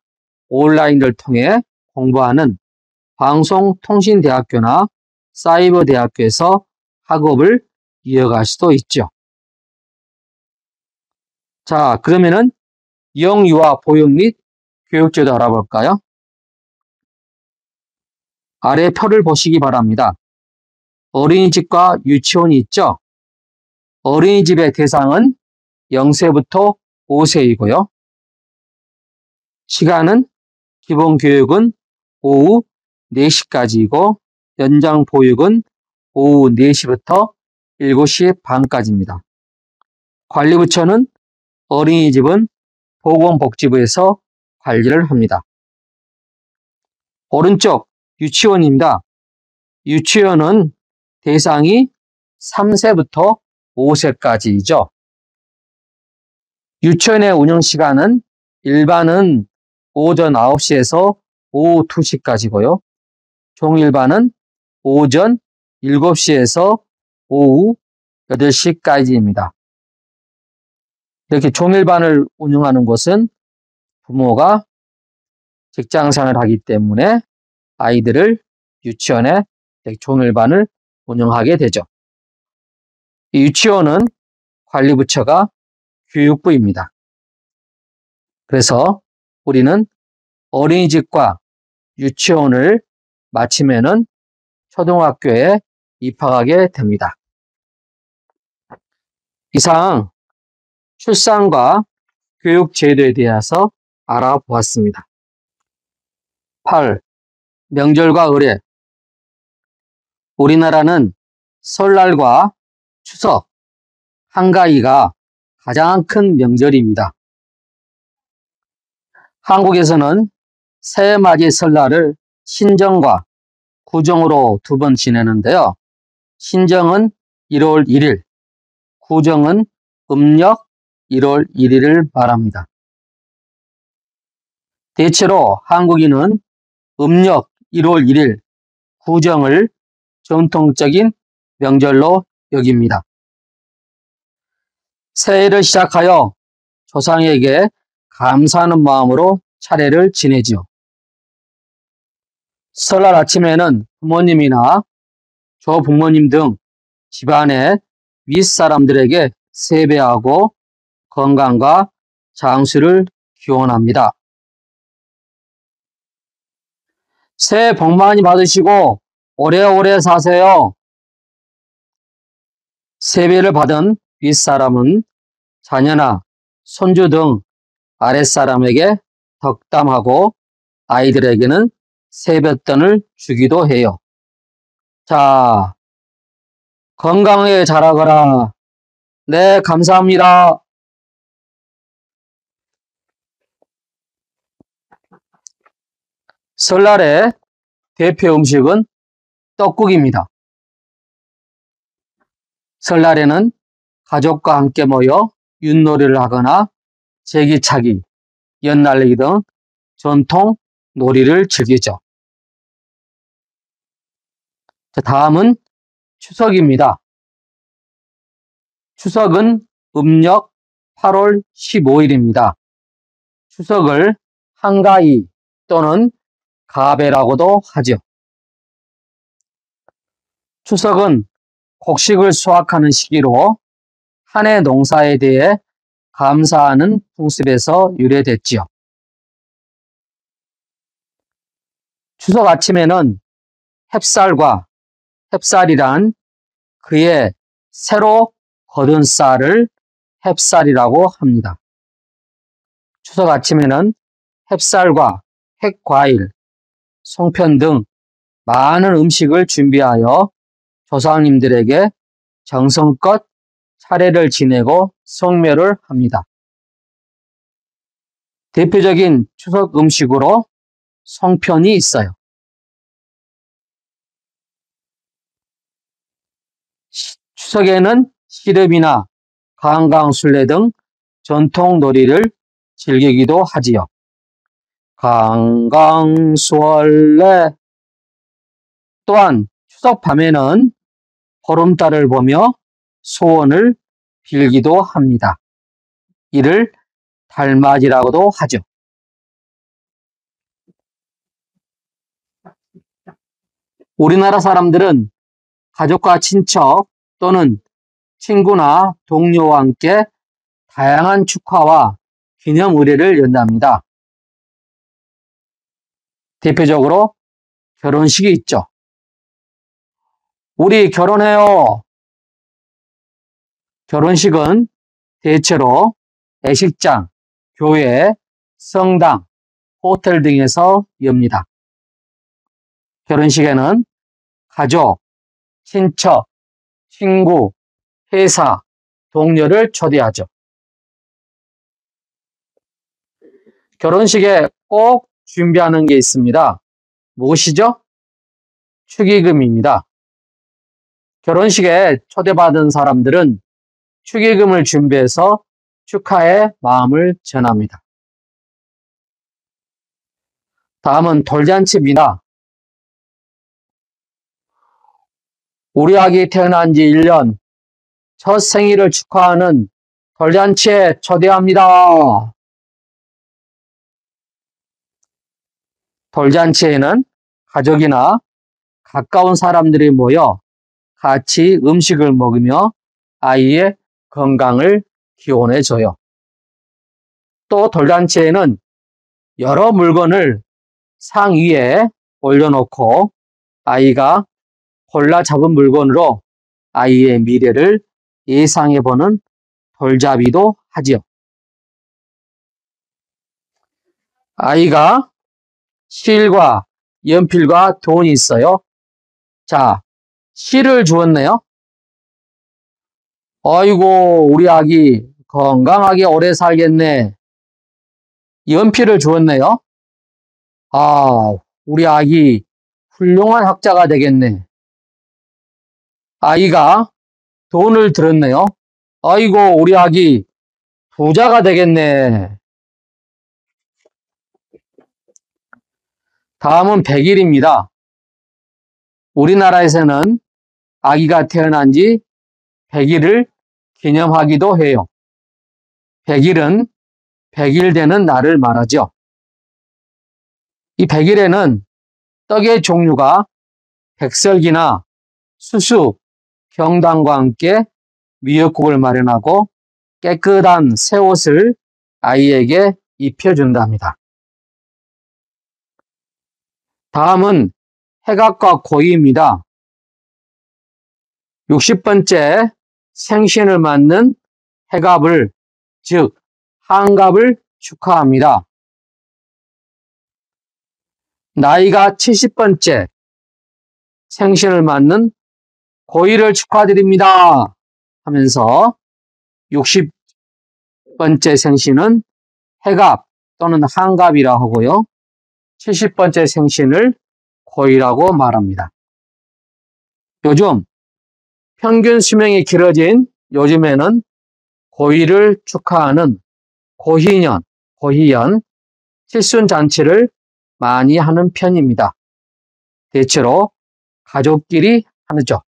온라인을 통해 공부하는 방송통신대학교나 사이버대학교에서 학업을 이어갈 수도 있죠. 자, 그러면은 영유아 보육 및 교육제도 알아볼까요? 아래 표를 보시기 바랍니다. 어린이집과 유치원이 있죠. 어린이집의 대상은 0세부터 5세이고요. 시간은 기본교육은 오후 4시까지이고 연장 보육은 오후 4시부터 7시 반까지입니다. 관리부처는 어린이집은 보건복지부에서 관리를 합니다. 오른쪽 유치원입니다. 유치원은 대상이 3세부터 5세까지이죠. 유치원의 운영시간은 일반은 오전 9시에서 오후 2시까지고요. 종일반은 오전 7시에서 오후 8시까지입니다. 이렇게 종일반을 운영하는 곳은 부모가 직장생활을 하기 때문에 아이들을 유치원에 종일반을 운영하게 되죠. 이 유치원은 관리부처가 교육부입니다. 그래서 우리는 어린이집과 유치원을 마치면은 초등학교에 입학하게 됩니다. 이상 출산과 교육 제도에 대해서 알아보았습니다. 8. 명절과 의례. 우리나라는 설날과 추석, 한가위가 가장 큰 명절입니다. 한국에서는 새해맞이 설날을 신정과 구정으로 두 번 지내는데요. 신정은 1월 1일, 구정은 음력 1월 1일을 말합니다. 대체로 한국인은 음력 1월 1일, 구정을 전통적인 명절로 여깁니다. 새해를 시작하여 조상에게 감사하는 마음으로 차례를 지내지요. 설날 아침에는 부모님이나 조부모님 등 집안의 윗사람들에게 세배하고 건강과 장수를 기원합니다. 새해 복 많이 받으시고 오래오래 사세요. 세배를 받은 윗사람은 자녀나 손주 등 아랫사람에게 덕담하고 아이들에게는 세뱃돈을 주기도 해요. 자, 건강하게 자라거라. 네, 감사합니다. 설날의 대표 음식은 떡국입니다. 설날에는 가족과 함께 모여 윷놀이를 하거나 제기차기, 연날리기 등 전통 놀이를 즐기죠. 다음은 추석입니다. 추석은 음력 8월 15일입니다. 추석을 한가위 또는 가배라고도 하죠. 추석은 곡식을 수확하는 시기로 한 해 농사에 대해 감사하는 풍습에서 유래됐지요. 추석 아침에는 햅쌀이란 그의 새로 거둔 쌀을 햅쌀이라고 합니다. 추석 아침에는 햅쌀과 햇과일, 송편 등 많은 음식을 준비하여 조상님들에게 정성껏 차례를 지내고 성묘를 합니다. 대표적인 추석 음식으로 송편이 있어요. 추석에는 시름이나 강강술래 등 전통 놀이를 즐기기도 하지요. 강강술래. 또한 추석 밤에는 보름달을 보며 소원을 빌기도 합니다. 이를 달맞이라고도 하죠. 우리나라 사람들은 가족과 친척 또는 친구나 동료와 함께 다양한 축하와 기념 의례를 연답니다. 대표적으로 결혼식이 있죠. 우리 결혼해요. 결혼식은 대체로 애식장, 교회, 성당, 호텔 등에서 엽니다. 결혼식에는 가족, 친척, 친구, 회사, 동료를 초대하죠. 결혼식에 꼭 준비하는 게 있습니다. 무엇이죠? 축의금입니다. 결혼식에 초대받은 사람들은 축의금을 준비해서 축하의 마음을 전합니다. 다음은 돌잔치입니다. 우리 아기 태어난 지 1년, 첫 생일을 축하하는 돌잔치에 초대합니다. 돌잔치에는 가족이나 가까운 사람들이 모여 같이 음식을 먹으며 아이의 건강을 기원해줘요. 또 돌잔치에는 여러 물건을 상 위에 올려놓고 아이가 골라 잡은 물건으로 아이의 미래를 예상해보는 돌잡이도 하지요. 아이가 실과 연필과 돈이 있어요. 자, 실을 주었네요. 아이고, 우리 아기 건강하게 오래 살겠네. 연필을 주었네요. 아, 우리 아기 훌륭한 학자가 되겠네. 아이가 돈을 들었네요. 아이고, 우리 아기 부자가 되겠네. 다음은 100일입니다. 우리나라에서는 아기가 태어난 지 100일을 기념하기도 해요. 100일은 100일 되는 날을 말하죠. 이 100일에는 떡의 종류가 백설기나 수수, 경단과 함께 미역국을 마련하고 깨끗한 새 옷을 아이에게 입혀준답니다. 다음은 해갑과 고이입니다. 60번째 생신을 맞는 해갑을, 즉 한갑을 축하합니다. 나이가 70번째 생신을 맞는 고이를 축하드립니다 하면서 60번째 생신은 해갑 또는 한갑이라 하고요. 70번째 생신을 고이라고 말합니다. 요즘 평균 수명이 길어진 요즘에는 고이를 축하하는 고희연, 칠순잔치를 많이 하는 편입니다. 대체로 가족끼리 하죠.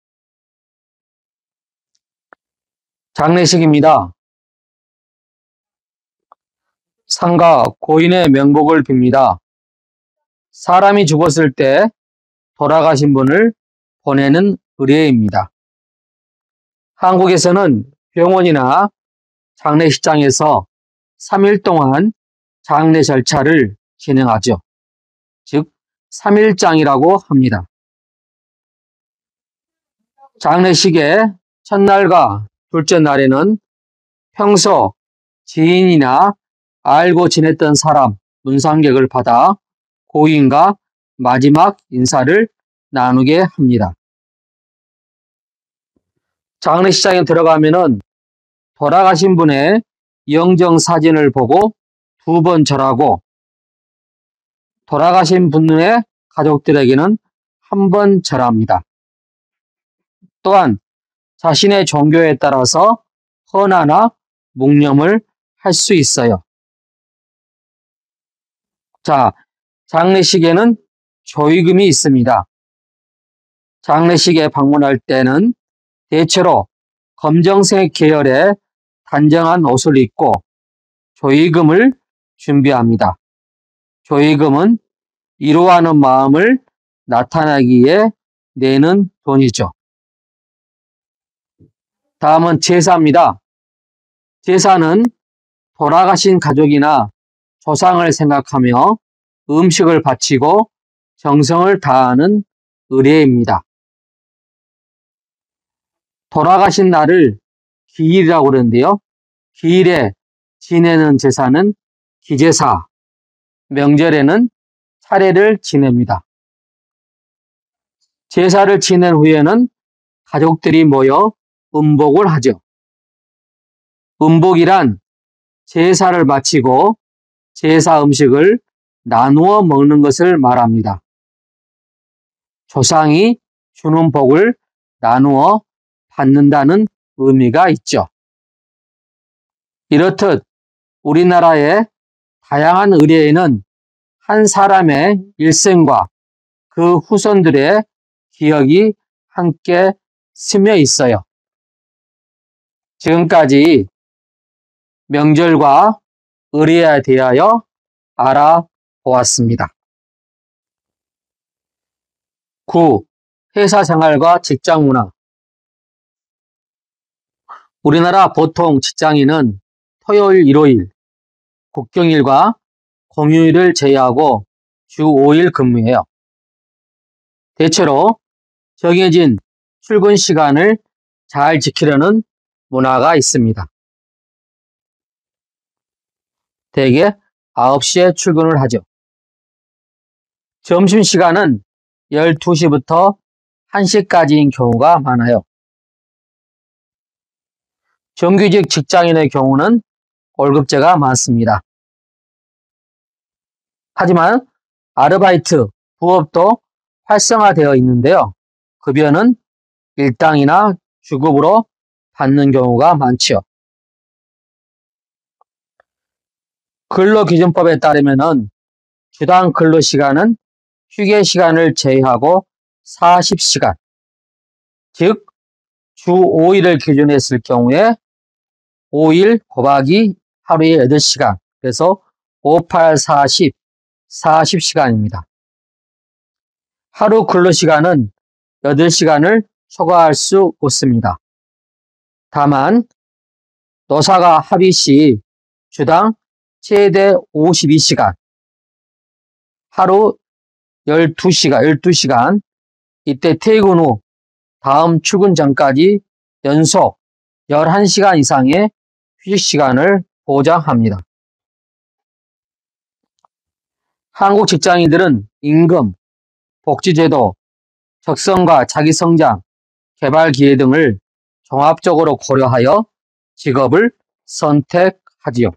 장례식입니다. 상가 고인의 명복을 빕니다. 사람이 죽었을 때 돌아가신 분을 보내는 의례입니다. 한국에서는 병원이나 장례식장에서 3일 동안 장례 절차를 진행하죠. 즉 3일장이라고 합니다. 장례식의 첫날과 둘째 날에는 평소 지인이나 알고 지냈던 사람, 문상객을 받아 고인과 마지막 인사를 나누게 합니다. 장례식장에 들어가면은 돌아가신 분의 영정사진을 보고 2번 절하고 돌아가신 분의 가족들에게는 1번 절합니다. 또한 자신의 종교에 따라서 헌화나 묵념을 할 수 있어요. 자, 장례식에는 조의금이 있습니다. 장례식에 방문할 때는 대체로 검정색 계열의 단정한 옷을 입고 조의금을 준비합니다. 조의금은 위로하는 마음을 나타내기 위해 내는 돈이죠. 다음은 제사입니다. 제사는 돌아가신 가족이나 조상을 생각하며 음식을 바치고 정성을 다하는 의례입니다. 돌아가신 날을 기일이라고 그러는데요. 기일에 지내는 제사는 기제사, 명절에는 차례를 지냅니다. 제사를 지낸 후에는 가족들이 모여 음복을 하죠. 음복이란 제사를 마치고 제사 음식을 나누어 먹는 것을 말합니다. 조상이 주는 복을 나누어 받는다는 의미가 있죠. 이렇듯 우리나라의 다양한 의례에는 한 사람의 일생과 그 후손들의 기억이 함께 스며 있어요. 지금까지 명절과 의례에 대하여 알아보았습니다. 9. 회사 생활과 직장 문화. 우리나라 보통 직장인은 토요일, 일요일, 국경일과 공휴일을 제외하고 주 5일 근무해요. 대체로 정해진 출근 시간을 잘 지키려는 문화가 있습니다. 대개 9시에 출근을 하죠. 점심시간은 12시부터 1시까지인 경우가 많아요. 정규직 직장인의 경우는 월급제가 많습니다. 하지만 아르바이트, 부업도 활성화되어 있는데요. 급여는 일당이나 주급으로 받는 경우가 많죠. 근로기준법에 따르면 주당 근로시간은 휴게시간을 제외하고 40시간, 즉 주 5일을 기준으로 했을 경우에 5일 곱하기 하루에 8시간, 그래서 5, 8, 40, 40시간입니다. 하루 근로시간은 8시간을 초과할 수 없습니다. 다만 노사가 합의 시 주당 최대 52시간, 하루 12시간, 이때 퇴근 후 다음 출근 전까지 연속 11시간 이상의 휴식시간을 보장합니다. 한국 직장인들은 임금, 복지제도, 적성과 자기성장, 개발 기회 등을 종합적으로 고려하여 직업을 선택하지요.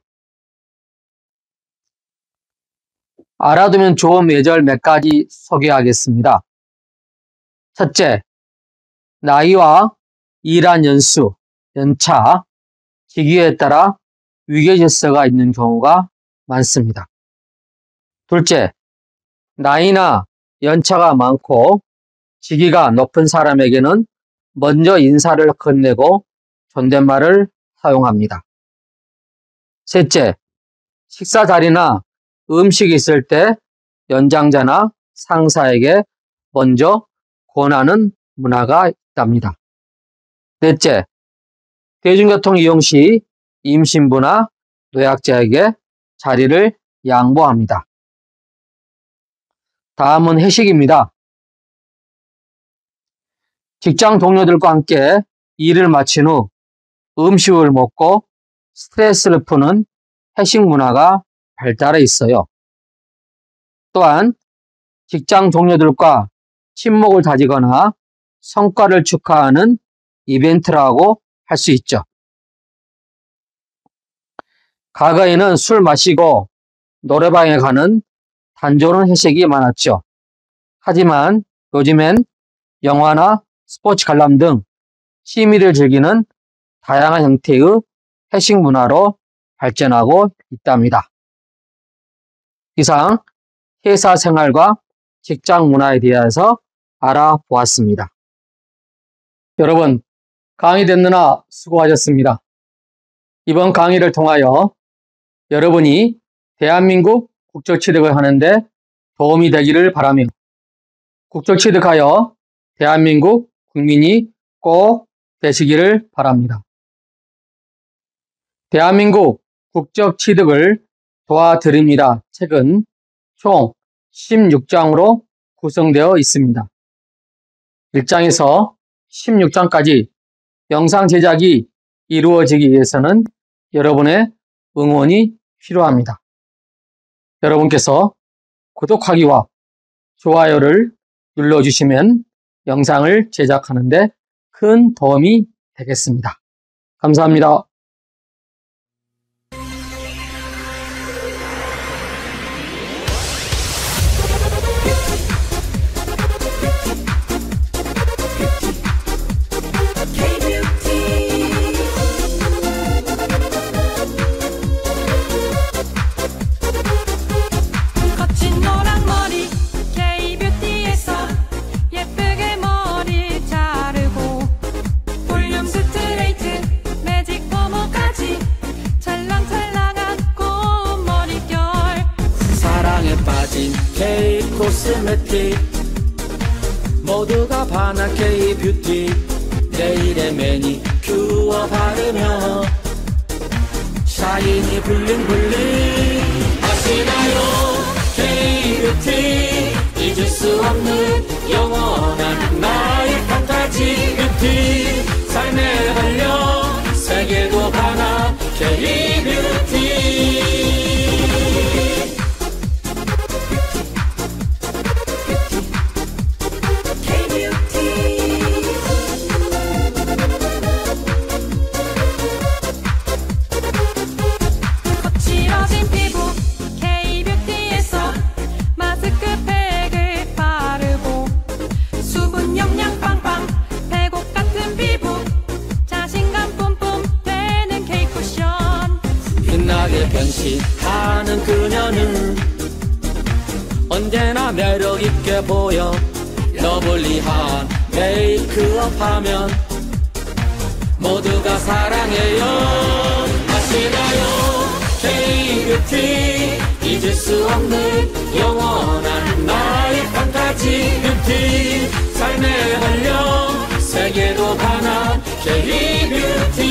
알아두면 좋은 예절 몇 가지 소개하겠습니다. 첫째, 나이와 일한 연수, 연차, 직위에 따라 위계 질서가 있는 경우가 많습니다. 둘째, 나이나 연차가 많고 직위가 높은 사람에게는 먼저 인사를 건네고 존댓말을 사용합니다. 셋째, 식사 자리나 음식이 있을 때 연장자나 상사에게 먼저 권하는 문화가 있답니다. 넷째, 대중교통 이용 시 임신부나 노약자에게 자리를 양보합니다. 다음은 회식입니다. 직장 동료들과 함께 일을 마친 후 음식을 먹고 스트레스를 푸는 회식 문화가 발달해 있어요. 또한 직장 동료들과 친목을 다지거나 성과를 축하하는 이벤트라고 할 수 있죠. 과거에는 술 마시고 노래방에 가는 단조로운 회식이 많았죠. 하지만 요즘엔 영화나 스포츠 관람 등 취미를 즐기는 다양한 형태의 회식 문화로 발전하고 있답니다. 이상 회사 생활과 직장 문화에 대해서 알아보았습니다. 여러분, 강의 듣느라 수고하셨습니다. 이번 강의를 통하여 여러분이 대한민국 국적취득을 하는데 도움이 되기를 바라며 국적취득하여 대한민국 국민이 꼭 되시기를 바랍니다. 대한민국 국적취득을 도와드립니다. 책은 총 16장으로 구성되어 있습니다. 1장에서 16장까지 영상 제작이 이루어지기 위해서는 여러분의 응원이 필요합니다. 여러분께서 구독하기와 좋아요를 눌러주시면 영상을 제작하는 데 큰 도움이 되겠습니다. 감사합니다. 코스메틱 모두가 반한 K-뷰티 내일의 매니큐어 바르며 샤이니 블링블링 아시나요? K-뷰티 잊을 수 없는 영원한 나의 판타지 뷰티 삶의 활력 세계도 반한 K-뷰티 변신하는 그녀는 언제나 매력있게 보여 러블리한 메이크업하면 모두가 사랑해요. 아시나요? K-뷰티 잊을 수 없는 영원한 나의 판타지 뷰티 삶의 활력 세계도 반한 K-뷰티